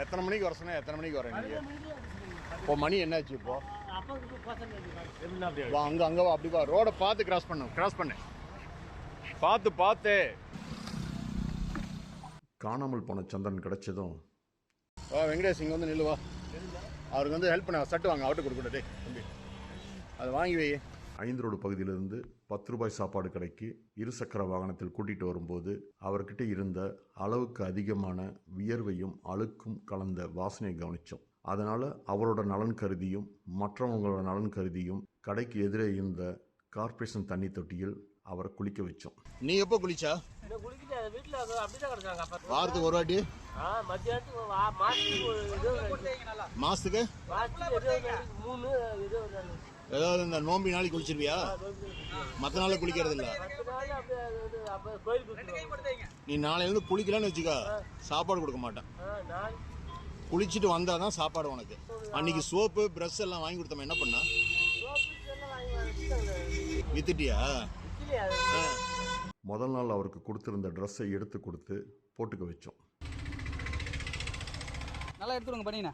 எத்தனை மணிக்கு வர சொன்னா எத்தனை மணிக்கு வரேன் நீங்க? இப்போ மணி என்னாச்சு இப்போ? வா அங்கே வா, அப்படி வா, ரோடை பார்த்து கிராஸ் பண்ணு பார்த்து. காணாமல் போன சந்திரன் கிடைச்சதும் வா வெங்கடேஷ், இங்கே வந்து நில்லுவா. அவருக்கு வந்து ஹெல்ப் பண்ண சட்டு வாங்க, அவர்கிட்ட கொடுக்கட்டே தம்பி, அதை வாங்கி வை. 5 ரோடு பகுதியிலிருந்து 10 ரூபாய் சாப்பாடு கடைக்கு இருசக்கர வாகனத்தில் கூட்டிகிட்டு வரும்போது அவர்கிட்ட இருந்த அளவுக்கு அதிகமான வியர்வையும் அழுக்கும் கலந்த வாசனையை கவனித்தோம். அதனால் அவரோட நலன் கருதியும் மற்றவங்களோட நலன் கருதியும் கடைக்கு எதிரே இருந்த கார்ப்பரேஷன் தண்ணி தொட்டியில் அவரை குளிக்க வச்சோம். நீ எப்போ குளிச்சா? வாரத்துக்கு ஒரு வாட்டி, மாசத்துக்கு ஏதாவது இந்த நோம்பி நாளைக்கு குளிச்சிருவியா? மற்ற நாள் குளிக்கிறது இல்ல. நீ நாளையிலிருந்து குளிக்கலன்னு வச்சுக்கோ, சாப்பாடு கொடுக்க மாட்டேன். குளிச்சுட்டு வந்தாதான் சாப்பாடு உனக்கு. அன்னைக்கு சோப்பு பிரஷ் எல்லாம் வாங்கி கொடுத்தோம், என்ன பண்ணா? வித்துட்டியா? முதல் நாள் அவருக்கு கொடுத்திருந்த ட்ரெஸ்ஸை எடுத்து கொடுத்து போட்டுக்க வச்சோம். நல்லா எடுத்துருங்க பண்ணிண்ணா.